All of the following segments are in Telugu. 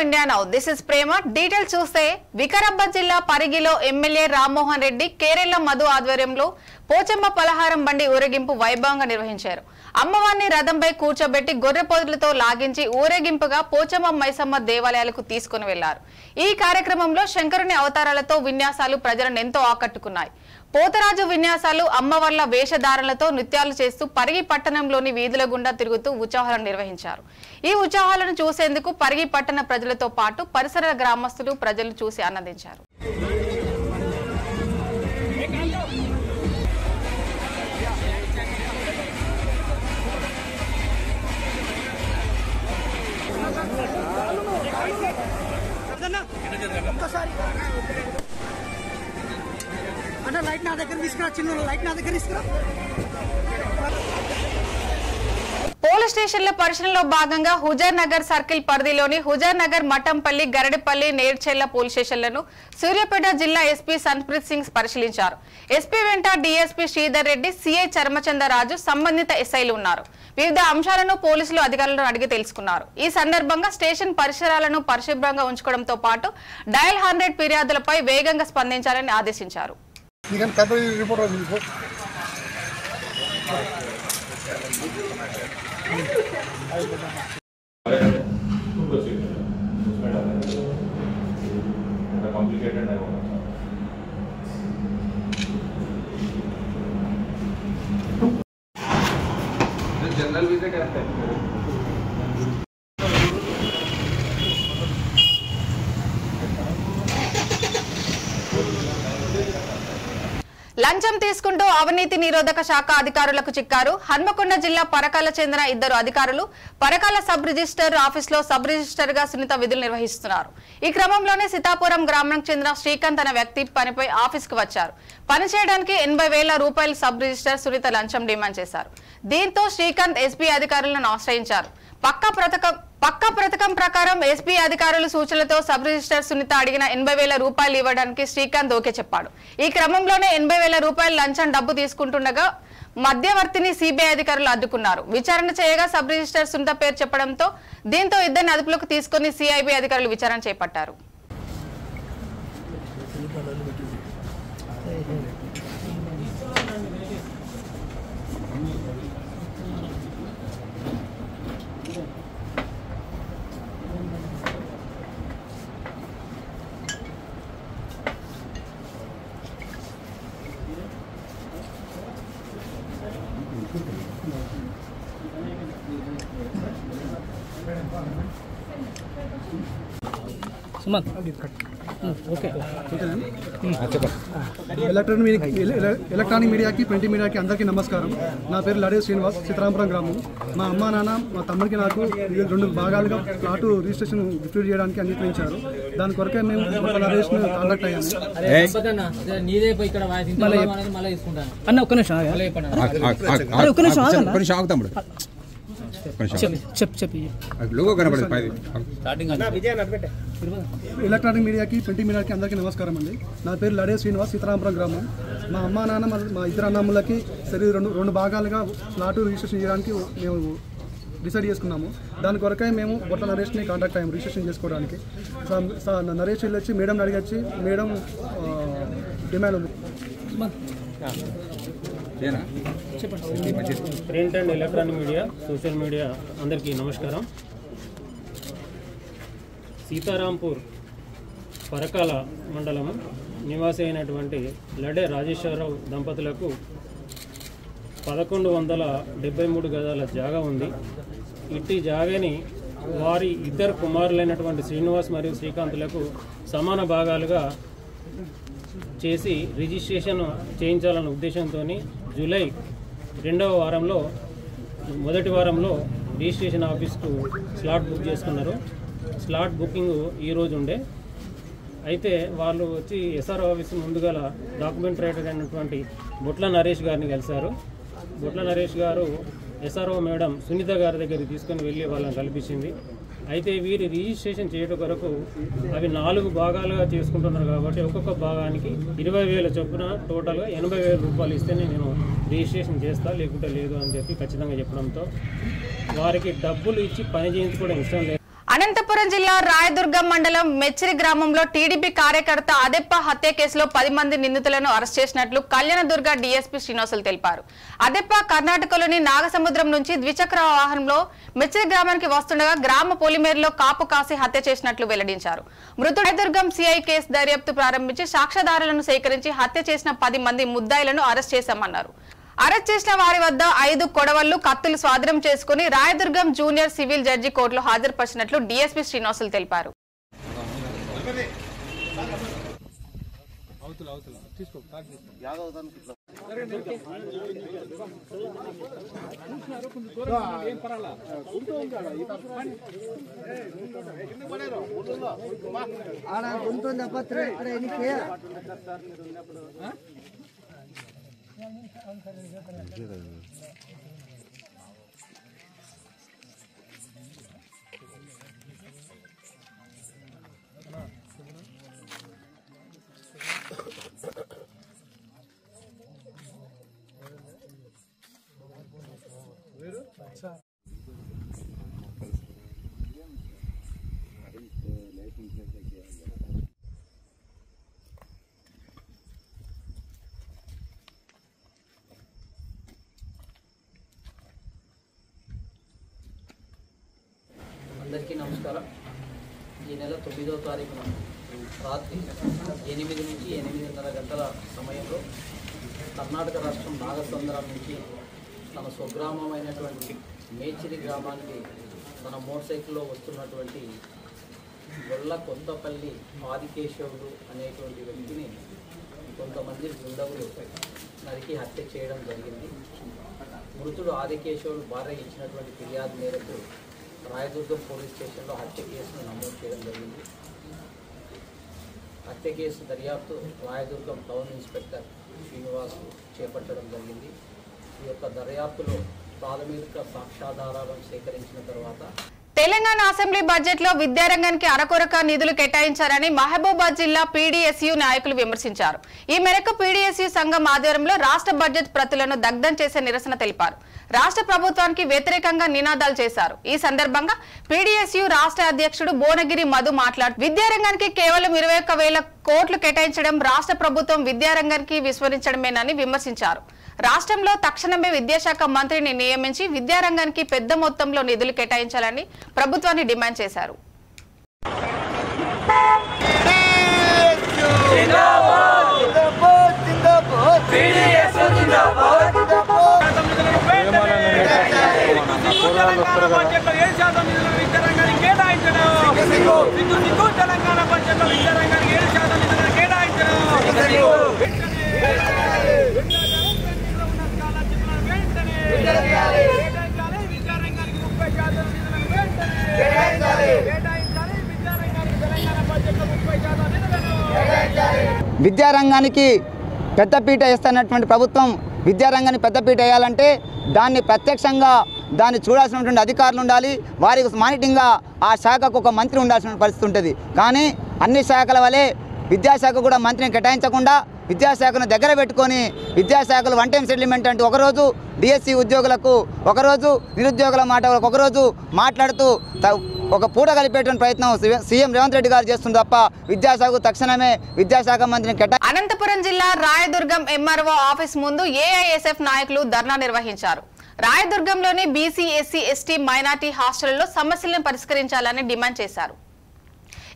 India now. This is Prema. Details చూస్తే వికారాబాద్ జిల్లా పరిగిలో ఎమ్మెల్యే రామ్మోహన్ రెడ్డి కేరళ మధు ఆధ్వర్యంలో పోచమ్మ పలహారం బండి ఊరేగింపు వైభవంగా నిర్వహించారు. అమ్మవారిని రథంపై కూర్చోబెట్టి గొర్రెపోతులతో లాగించి ఊరేగింపుగా పోచమ్మ మైసమ్మ దేవాలయాలకు తీసుకుని వెళ్లారు. ఈ కార్యక్రమంలో శంకరుని అవతారాలతో విన్యాసాలు ప్రజలను ఎంతో ఆకట్టుకున్నాయి. పోతరాజు విన్యాసాలు అమ్మవార్ల వేషధారణలతో నృత్యాలు చేస్తూ పరిగి పట్టణంలోని వీధుల గుండా తిరుగుతూ ఉత్సవాలను నిర్వహించారు. ఈ ఉత్సవాలను చూసేందుకు పరిగి పట్టణ ప్రజలతో పాటు పరిసర గ్రామస్తులు ప్రజలు చూసి ఆనందించారు. लाइट ना దగ్గర తీసుకురా చిన్న లైట్ నా దగ్గర తీసుకురా పోలీస్ స్టేషన్ల పరిశీలనలో భాగంగా హుజార్ నగర్ సర్కిల్ పరిధిలోని హుజార్ నగర్ మఠంపల్లి గరడిపల్లి నేర్చెల్ల పోలీస్ స్టేషన్లను సూర్యాపేట జిల్లా ఎస్పీ సంప్రీత్ సింగ్ పరిశీలించారు. ఎస్పీ వెంట డీఎస్పీ శ్రీధర్ రెడ్డి, సిఐ చర్మచంద్రరాజు, సంబంధిత ఎస్ఐలు ఉన్నారు. వివిధ అంశాలను పోలీసులు అధికారులను అడిగి తెలుసుకున్నారు. ఈ సందర్భంగా స్టేషన్ పరిసరాలను పరిశుభ్రంగా ఉంచుకోవడంతో పాటు డయల్ 100 ఫిర్యాదులపై వేగంగా స్పందించాలని ఆదేశించారు. जनरल विजिट करते हैं లంచం తీసుకుంటూ అవినీతి నిరోధక శాఖ అధికారులకు చిక్కారు. హన్మకొండ జిల్లా పరకాల చెందిన 2 అధికారులు పరకాల సబ్ రిజిస్టర్ ఆఫీసులో సబ్ రిజిస్టర్ గా సునీత విధులు నిర్వహిస్తున్నారు. ఈ క్రమంలోనే సీతాపురం గ్రామానికి చెందిన శ్రీకాంత్ అనే వ్యక్తి పనిపై ఆఫీసుకు వచ్చారు. పని చేయడానికి 80,000 రూపాయలు సబ్ రిజిస్టర్ సునీత లంచం డిమాండ్ చేశారు. దీంతో శ్రీకాంత్ ఎస్పీ అధికారులను ఆశ్రయించారు. పక్కా పథకం ప్రకారం ఎస్పీ అధికారుల సూచనలతో సబ్ రిజిస్టర్ సునీత అడిగిన 80,000 రూపాయలు ఇవ్వడానికి శ్రీకాంత్ ఓకే చెప్పాడు. ఈ క్రమంలోనే 80,000 రూపాయలు లంచం డబ్బు తీసుకుంటుండగా మధ్యవర్తిని సిబిఐ అధికారులు అడ్డుకున్నారు. విచారణ చేయగా సబ్ రిజిస్టర్ సునీత పేరు చెప్పడంతో దీంతో ఇద్దరిని అదుపులోకి తీసుకుని సిఐబి అధికారులు విచారణ చేపట్టారు. ఎలక్ట్రానిక్ మీడియాకి ప్రింట్ మీడియాకి అందరికీ నమస్కారం. నా పేరు లడే శ్రీనివాస్, సీతారాంపురం గ్రామం. మా అమ్మ నాన్న మా తమ్ముడికి నాకు 2 భాగాలుగా ప్లాటు రిజిస్ట్రేషన్ గిఫ్ట్ చేయడానికి అంగీకరించారు. దాని కొరకే మేము నరేష్ను కాంటాక్ట్ అయ్యాము. ఎలక్ట్రానిక్ మీడియాకి ప్రింట్ మీడియాకి అందరికీ నమస్కారం అండి. నా పేరు లడే శ్రీనివాస్, సీతారాంపురం గ్రామం. మా అమ్మ నాన్న మా 2 అన్నములకి సరే 2 భాగాలుగా ప్లాటు రిజిస్ట్రేషన్ చేయడానికి మేము డిసైడ్ చేసుకున్నాము. దాని కొరకై మేము బొట్ల నరేష్ని కాంటాక్ట్ అయ్యాము రిజిస్ట్రేషన్ చేసుకోవడానికి. నరేష్ వచ్చి మేడం అడిగొచ్చి madam demand print and electronic media, social media అందరికీ నమస్కారం. సీతారాంపూర్ పరకాల మండలం నివాసి అయినటువంటి లడే రాజేశ్వరరావు దంపతులకు 1173 గజాల జాగా ఉంది. ఇట్టి జాగాని వారి 2 కుమారులైనటువంటి శ్రీనివాస్ మరియు శ్రీకాంత్లకు సమాన భాగాలుగా చేసి రిజిస్ట్రేషన్ చేయించాలన్న ఉద్దేశంతో జూలై 2వ వారంలో మొదటి వారంలో రిజిస్ట్రేషన్ ఆఫీస్కు స్లాట్ బుక్ చేసుకున్నారు. స్లాట్ బుకింగ్ ఈరోజు ఉండే. అయితే వాళ్ళు వచ్చి ఎస్ఆర్ ఆఫీస్ ముందుగా డాక్యుమెంట్ రైటర్ అయినటువంటి బొట్ల నరేష్ గారిని కలిశారు. బొట్ల నరేష్ గారు ఎస్ఆర్ఓ మేడం సునీత గారి దగ్గరికి తీసుకొని వెళ్ళి వాళ్ళని కల్పించింది. అయితే వీరి రిజిస్ట్రేషన్ చేయడం కొరకు అవి 4 భాగాలుగా చేసుకుంటున్నారు కాబట్టి ఒక్కొక్క భాగానికి 20,000 చొప్పున టోటల్గా 80,000 రూపాయలు ఇస్తేనే నేను రిజిస్ట్రేషన్ చేస్తా, లేకుంటే లేదు అని చెప్పి ఖచ్చితంగా చెప్పడంతో వారికి డబ్బులు ఇచ్చి పని చేయించుకోవడం ఇష్టం లేదు. అనంతపురం జిల్లా రాయదుర్గం మండలం మెచ్చిరి గ్రామంలో టీడీపీ కార్యకర్త అదెప్ప హత్య కేసులో 10 మంది నిందితులను అరెస్ట్ చేసినట్లు కళ్యాణదుర్గ డీఎస్పీ శ్రీనివాసులు తెలిపారు. అదెప్ప కర్ణాటకలోని నాగసముద్రం నుంచి ద్విచక్ర వాహనంలో మెచ్చిరి గ్రామానికి వస్తుండగా గ్రామ పొలిమేరులో కాపు కాసి హత్య చేసినట్లు వెల్లడించారు. మృతుడు రాయదుర్గం సిఐ కేసు దర్యాప్తు ప్రారంభించి సాక్ష్యాధారాలను సేకరించి హత్య చేసిన 10 మంది ముద్దాయిలను అరెస్ట్ చేశామన్నారు. అరెస్ట్ చేసిన వారి వద్ద 5 కొడవళ్లు, కత్తులు స్వాధీనం చేసుకుని రాయదుర్గం జూనియర్ సివిల్ జడ్జి కోర్టులో హాజరుపరిచినట్లు డీఎస్పీ శ్రీనివాసులు తెలిపారు. అందరికీ నమస్కారం. ఈ నెల 9వ తారీఖున రాత్రి 8 నుంచి 8:30 గంటల సమయంలో కర్ణాటక రాష్ట్రం నాగసంద్రం నుంచి తన స్వగ్రామమైనటువంటి మేచిరి గ్రామానికి తన మోటార్ సైకిల్లో వస్తున్నటువంటి గొల్ల కొత్తపల్లి ఆదికేశవుడు అనేటువంటి వ్యక్తిని కొంతమంది దుండగులు నరికి హత్య చేయడం జరిగింది. మృతుడు ఆదికేశవుడు భార్య ఇచ్చినటువంటి ఫిర్యాదు మేరకు రాయదుర్గం పోలీస్ స్టేషన్లో హత్య కేసును నమోదు చేయడం జరిగింది. హత్య కేసు దర్యాప్తు రాయదుర్గం టౌన్ ఇన్స్పెక్టర్ శ్రీనివాస్ చేపట్టడం జరిగింది. ఈ యొక్క దర్యాప్తులో ప్రాథమిక సాక్ష్యాధారాలను సేకరించిన తర్వాత తెలంగాణ అసెంబ్లీ బడ్జెట్ లో విద్యారంగానికి అరకొరక నిధులు కేటాయించారని మహబూబాద్ జిల్లా పీడీఎస్యూ నాయకులు విమర్శించారు. ఈ మేరకు పీడీఎస్యూ సంఘం ఆధ్వర్యంలో రాష్ట్ర బడ్జెట్ ప్రతులను దగ్ధం చేసే నిరసన తెలిపారు. రాష్ట్ర ప్రభుత్వానికి వ్యతిరేకంగా నినాదాలు చేశారు. ఈ సందర్భంగా పీడీఎస్యూ రాష్ట్ర అధ్యక్షుడు బోనగిరి మధు మాట్లాడుతూ విద్యారంగానికి కేవలం 21,000 కోట్లు కేటాయించడం రాష్ట్ర ప్రభుత్వం విద్యారంగానికి విస్మరించడమేనని విమర్శించారు. రాష్ట్రంలో తక్షణమే విద్యాశాఖ మంత్రిని నియమించి విద్యారంగానికి పెద్ద మొత్తంలో నిధులు కేటాయించాలని ప్రభుత్వాన్ని డిమాండ్ చేశారు. విద్యారంగానికి పెద్దపీట వేస్తున్నటువంటి ప్రభుత్వం విద్యారంగాన్ని పెద్దపీట వేయాలంటే దాన్ని ప్రత్యక్షంగా దాన్ని చూడాల్సినటువంటి అధికారులు ఉండాలి. వారికి మానిటరింగ్గా ఆ శాఖకు ఒక మంత్రి ఉండాల్సిన పరిస్థితి ఉంటుంది. కానీ అన్ని శాఖల వలె విద్యాశాఖ కూడా మంత్రిని కేటాయించకుండా విద్యాశాఖను దగ్గర పెట్టుకొని విద్యాశాఖలు వన్ టైం సెటిల్మెంట్ అంటూ ఒకరోజు డిఎస్సి ఉద్యోగులకు, ఒకరోజు నిరుద్యోగుల మాట ఒకరోజు మాట్లాడుతూ ఒక పూట కలిపేటువంటి ప్రయత్నం సీఎం రేవంత్ రెడ్డి గారు చేస్తుంది తప్ప విద్యాశాఖకు తక్షణమే విద్యాశాఖ మంత్రిని కేటాయించారు. అనంతపురం జిల్లా రాయదుర్గం ఎంఆర్ఓ ఆఫీస్ ముందు ఏఐఎస్ఎఫ్ నాయకులు ధర్నా నిర్వహించారు. రాయదుర్గంలోని బీసీ, ఎస్సీ, ఎస్టీ, మైనార్టీ హాస్టళ్లలో సమస్యలను పరిష్కరించాలని డిమాండ్ చేశారు.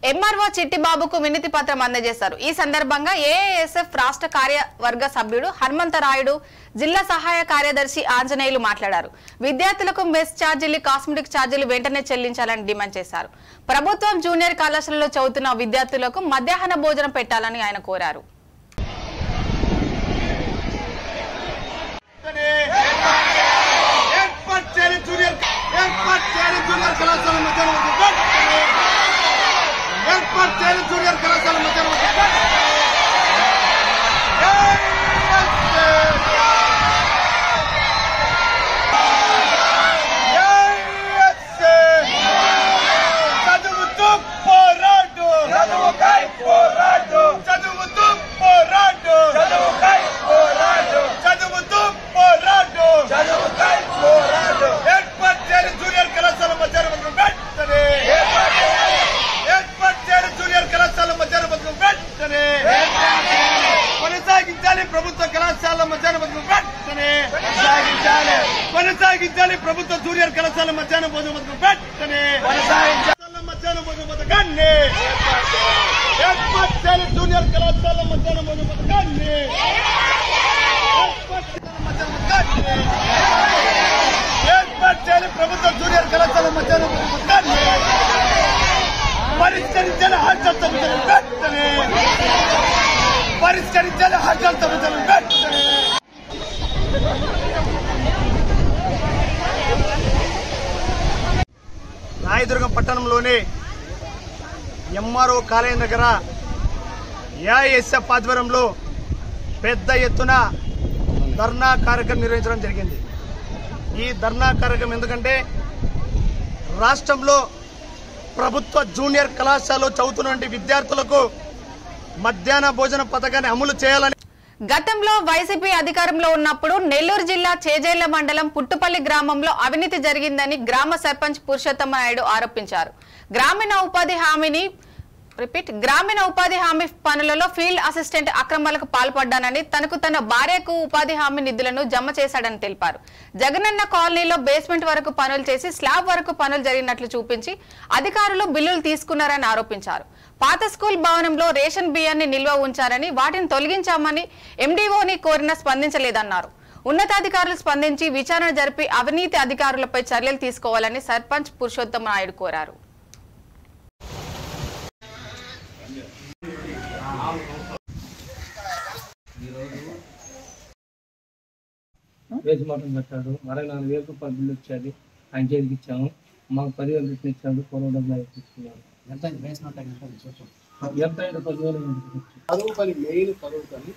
ఎంఆర్ఓ చిట్టిబాబుకు వినతి పత్రం అందజేశారు. ఈ సందర్భంగా ఏఐఎస్ఎఫ్ రాష్ట్ర కార్యవర్గ సభ్యుడు హనుమంతరాయుడు, జిల్లా సహాయ కార్యదర్శి ఆంజనేయులు మాట్లాడారు. విద్యార్థులకు మెస్ ఛార్జీలు, కాస్మెటిక్ ఛార్జీలు వెంటనే చెల్లించాలని డిమాండ్ చేశారు. ప్రభుత్వం జూనియర్ కళాశాలలో చదువుతున్న విద్యార్థులకు మధ్యాహ్న భోజనం పెట్టాలని ఆయన కోరారు. కొనసాగించాలి ప్రభుత్వ జూనియర్ కళాశాల మధ్యాహ్న భోజన పథకం వెంటనే మధ్యాహ్న భోజన పథకాన్ని ఏర్పాటు చేయాలి. జూనియర్ కళాశాల మధ్యాహ్న భోజన పథకాన్ని ఏర్పాటు చేయాలి. ప్రభుత్వ జూనియర్ కళాశాల మధ్యాహ్న భోజన పథకాన్ని పరిష్కరించాలి. హాస్టల్ సమస్యలను వెంటనే పరిష్కరించాలి. హాస్టల్ సమస్యలను వెంటనే. రాయదుర్గం పట్టణంలోని ఎంఆర్ఓ కాలేయం దగ్గర ఏఐఎస్ఎఫ్ ఆధ్వర్యంలో పెద్ద ఎత్తున ధర్నా కార్యక్రమం నిర్వహించడం జరిగింది. ఈ ధర్నా కార్యక్రమం ఎందుకంటే రాష్ట్రంలో ప్రభుత్వ జూనియర్ కళాశాలలో చదువుతున్న విద్యార్థులకు మధ్యాహ్న భోజన పథకాన్ని అమలు చేయాలని గతంలో వైసీపీ అధికారంలో ఉన్నప్పుడు నెల్లూరు జిల్లా చేజేళ్ల మండలం పుట్టుపల్లి గ్రామంలో అవినీతి జరిగిందని గ్రామ సర్పంచ్ పురుషోత్తమ నాయుడు ఆరోపించారు. గ్రామీణ ఉపాధి హామీ పనులలో ఫీల్డ్ అసిస్టెంట్ అక్రమాలకు పాల్పడ్డానని, తనకు తన భార్యకు ఉపాధి హామీ నిధులను జమ చేశాడని తెలిపారు. జగనన్న కాలనీలో బేస్మెంట్ వరకు పనులు చేసి స్లాబ్ వరకు పనులు జరిగినట్లు చూపించి అధికారులు బిల్లులు తీసుకున్నారని ఆరోపించారు. పాత స్కూల్ భవనంలో రేషన్ బియ్యాన్ని నిల్వ ఉంచారని, వాటిని తొలగించామని ఎండీఓని కోరినా స్పందించలేదన్నారు. ఉన్నతాధికారులు స్పందించి విచారణ జరిపి అవినీతి అధికారులపై చర్యలు తీసుకోవాలని సర్పంచ్ పురుషోత్తమ నాయుడు కోరారు. వేసుమాటం కట్టాడు. 64,000 రూపాయలు బిల్లు వచ్చేది ఆయన చేతికి ఇచ్చాము. మాకు 10,000 రూపాయలు ఇచ్చాడు. కొనడంలో తీసుకున్నాను. ఎంత అయినా 10,000 కరువు పని మెయిన్ కరువు పని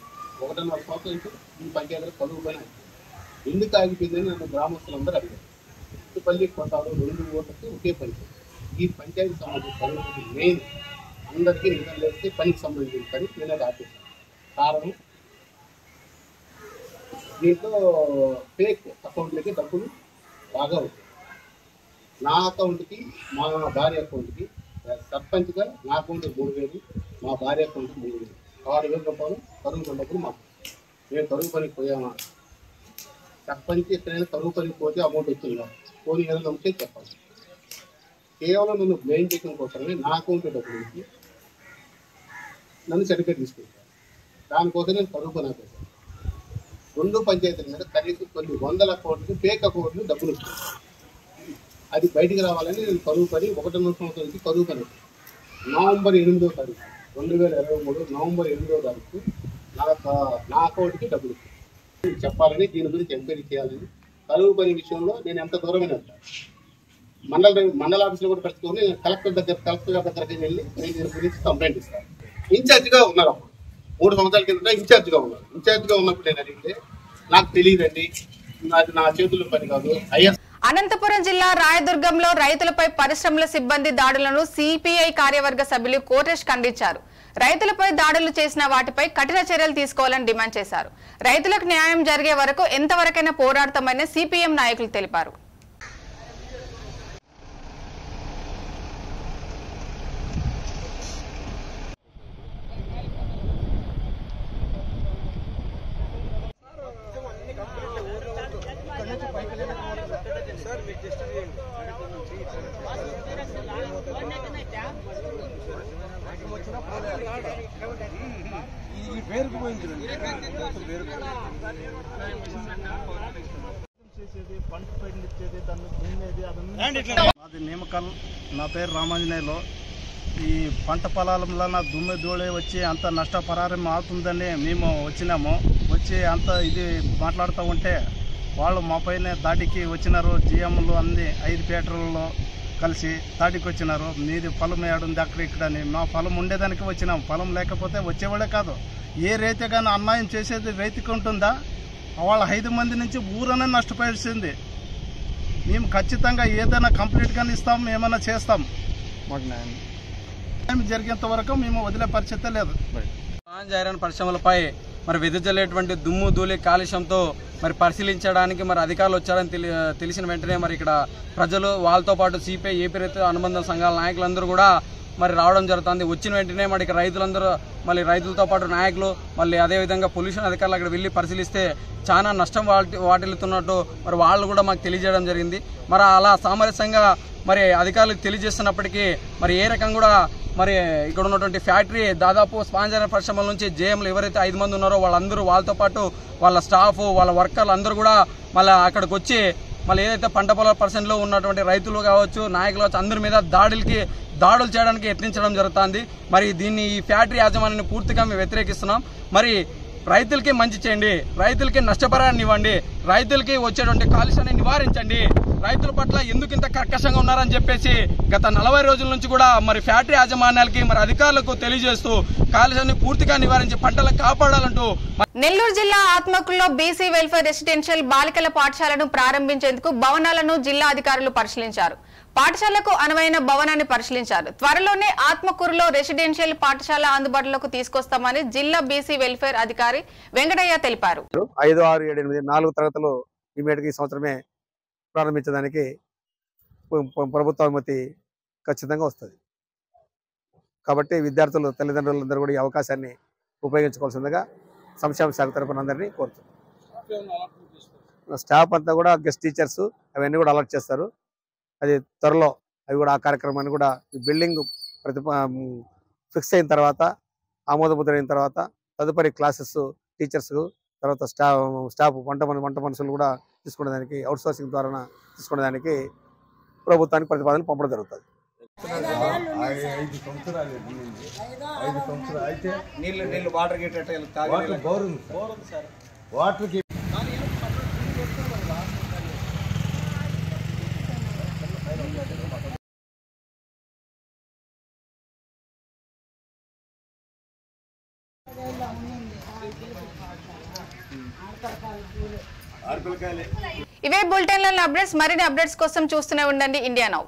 1.5 సంవత్సరం ఈ పంచాయతీలో కరువు పని ఎందుకు ఆగిపోయిందని నన్ను గ్రామస్తులందరూ అడిగారు. పుట్టుపల్లి కొట్టాలు 2 ఓట్లకి ఒకే పని. ఈ పంచాయతీ సంబంధించిన కరువు పని మెయిన్ అందరికీ నిధులు వేస్తే పనికి సంబంధించిన పని నేనే ఆపేశాను. కారణం దీంట్లో ఫేక్ అకౌంట్లకి డబ్బులు బాగా ఉంటాయి. నా అకౌంట్కి మా భార్య అకౌంట్కి సర్పంచ్గా నా అకౌంట్కి 3,000, మా భార్య అకౌంట్కి 3,000, 6,000 రూపాయలు కరువు డబ్బులు మాకు. మేము కరువు పనికి పోయామా? సర్పంచ్ ఎక్కడైనా కరువు పనికి పోతే అమౌంట్ వచ్చిందా? పోనీ ఏదైనా ఉంటే చెప్పాలి. కేవలం నన్ను బ్లేమ్ చేయడం కోసమే నా అకౌంట్ డబ్బులు ఇచ్చి నన్ను సర్టిఫికేట్ తీసుకుంటాను. దానికోసం నేను కరువు పని ఆపేశాను. 2 పంచాయతీల మీద కనీసం కొన్ని వందల కోట్లకి ఫేక్ అకౌంట్లు డబ్బులు వస్తుంది. అది బయటికి రావాలని నేను కరువు పని 1.5 సంవత్సరం నుంచి కరువు పని నవంబర్ 8వ తారీఖు 2023 నవంబర్ 8వ తారీఖు నా అకౌంట్కి డబ్బులు చెప్పాలని, దీని గురించి ఎంక్వైరీ చేయాలని, కరువు పని విషయంలో నేను ఎంత దూరమైన వెళ్తాను. మండల ఆఫీసులో కూడా పెట్టుకొని కలెక్టర్ దగ్గరికి వెళ్ళి నేను దీని గురించి కంప్లైంట్ ఇస్తాను. ఇన్ఛార్జిగా ఉన్నారు. అప్పుడు 3 సంవత్సరాల కింద ఇన్ఛార్జిగా ఉన్నారు. ఇన్ఛార్జిగా ఉన్నప్పుడు నేను అడిగితే నాకు తెలియదండి, అది నా చేతుల్లో పని కాదు. అనంతపురం జిల్లా రాయదుర్గంలో రైతులపై పరిశ్రమల సిబ్బంది దాడులను సిపిఐ కార్యవర్గ సభ్యులు కోటేష్ ఖండించారు. రైతులపై దాడులు చేసిన వాటిపై కఠిన చర్యలు తీసుకోవాలని డిమాండ్ చేశారు. రైతులకు న్యాయం జరిగే వరకు ఎంతవరకైనా పోరాడతామని సిపిఎం నాయకులు తెలిపారు. మాది నేమకల్. నా పేరు రామాంజనేయులు. ఈ పంట పొలాలలో నా దుమ్మె దూళి వచ్చి అంత నష్టపరిహారం అవుతుందని మేము వచ్చినాము. వచ్చి అంత ఇది మాట్లాడుతూ ఉంటే వాళ్ళు మా పైన దాడికి వచ్చినారు. జిఎంలు అన్ని 5 థియేటర్లలో కలిసి దాడికి వచ్చినారు. మీది పొలం ఏడుంది అక్కడ ఇక్కడని. మా పొలం ఉండేదానికి వచ్చినాం. పొలం లేకపోతే వచ్చేవాళ్ళే కాదు. ఏ రైతే కానీ అన్యాయం చేసేది రైతుకి ఉంటుందా? వాళ్ళ 5 మంది నుంచి ఊరనే నష్టపోయింది. మేము ఖచ్చితంగా ఏదైనా కంప్లీట్గానే ఇస్తాం, ఏమైనా చేస్తాం. మాకు న్యాయం జరిగేంత వరకు మేము వదిలే పరిస్థితే లేదు. జాయిరాన్ పరిశ్రమలపై మరి వెదజల్లేటువంటి దుమ్ము ధూళి కాలుష్యంతో మరి పరిశీలించడానికి మరి అధికారులు వచ్చారని తెలిసిన వెంటనే మరి ఇక్కడ ప్రజలు వాళ్ళతో పాటు సిపిఐ ఏపీ రైతు అనుబంధ సంఘాల నాయకులందరూ కూడా మరి రావడం జరుగుతుంది. వచ్చిన వెంటనే మనకి రైతులందరూ మళ్ళీ రైతులతో పాటు నాయకులు మళ్ళీ అదేవిధంగా పొల్యూషన్ అధికారులు అక్కడ వెళ్ళి పరిశీలిస్తే చాలా నష్టం వాటిల్లుతున్నట్టు మరి వాళ్ళు కూడా మాకు తెలియజేయడం జరిగింది. మరి అలా సామరస్యంగా మరి అధికారులకు తెలియజేస్తున్నప్పటికీ మరి ఏ రకం కూడా మరి ఇక్కడ ఉన్నటువంటి ఫ్యాక్టరీ దాదాపు స్పాంజర్ పరిశ్రమల నుంచి జేఎంలు ఎవరైతే 5 మంది ఉన్నారో వాళ్ళందరూ వాళ్ళతో పాటు వాళ్ళ స్టాఫ్ వాళ్ళ వర్కర్లు అందరూ కూడా మళ్ళీ అక్కడికి వచ్చి మళ్ళీ ఏదైతే పంట పొలాల పర్సెంట్లో ఉన్నటువంటి రైతులు కావచ్చు నాయకులు కావచ్చు అందరి మీద దాడులు చేయడానికి యత్నించడం జరుగుతుంది. మరి దీన్ని ఈ ఫ్యాక్టరీ యాజమాన్యాన్ని పూర్తిగా మేము వ్యతిరేకిస్తున్నాం. మరి రైతులకి మంచి చేయండి, రైతులకి నష్టపరిహారాన్ని ఇవ్వండి, రైతులకి వచ్చేటువంటి కాలుష్యాన్ని నివారించండి. రైతుల పట్ల ఎందుకు ఇంత కర్కశంగా ఉన్నారని చెప్పేసి గత 40 రోజుల నుంచి కూడా మరి ఫ్యాక్టరీ యాజమాన్యాలకి మరి అధికారులకు తెలియజేస్తూ కాలుష్యాన్ని పూర్తిగా నివారించి పంటలను కాపాడాలంటూ. నెల్లూరు జిల్లా ఆత్మకూరులో బీసీ వెల్ఫేర్ రెసిడెన్షియల్ బాలికల పాఠశాలను ప్రారంభించేందుకు భవనాలను జిల్లా అధికారులు పరిశీలించారు. పాఠశాలకు అనువైన భవనాన్ని పరిశీలించారు. త్వరలోనే ఆత్మకూరులో రెసిడెన్షియల్ పాఠశాల అందుబాటులోకి తీసుకొస్తామని జిల్లా బీసీ వెల్ఫేర్ అధికారి వెంకటయ్య తెలిపారు. 5, 6, 7, 8, 4 తరగతులు ఇమీడియట్గా ఈ సంవత్సరమే ప్రారంభించడానికి ప్రభుత్వ అనుమతి ఖచ్చితంగా వస్తుంది. కాబట్టి విద్యార్థులు తల్లిదండ్రులందరూ కూడా ఈ అవకాశాన్ని ఉపయోగించుకోవాల్సిందిగా సంక్షేమ శాఖ తరఫున అందరినీ కోరుతున్నాం. స్టాఫ్ అంతా కూడా గెస్ట్ టీచర్స్ అవన్నీ కూడా అలర్ట్ చేస్తారు. అది త్వరలో అవి కూడా ఆ కార్యక్రమాన్ని కూడా ఈ బిల్డింగ్ ఫిక్స్ అయిన తర్వాత ఆమోదముద్ర అయిన తర్వాత తదుపరి క్లాసెస్ టీచర్స్ తర్వాత స్టాఫ్ వంట మనుషులు కూడా తీసుకునేదానికి అవుట్సోర్సింగ్ ద్వారా తీసుకునేదానికి ప్రభుత్వానికి ప్రతిపాదనలు పంపడం జరుగుతుంది. 5 సంవత్సరాలు అయితే నీళ్ళు వాటర్ గేట్ బోరుంది సార్ వాటర్కి ఇవే బులెటిన్ల అప్డేట్స్. మరిన్ని అప్డేట్స్ కోసం చూస్తూనే ఉండండి ఇండియా నౌ.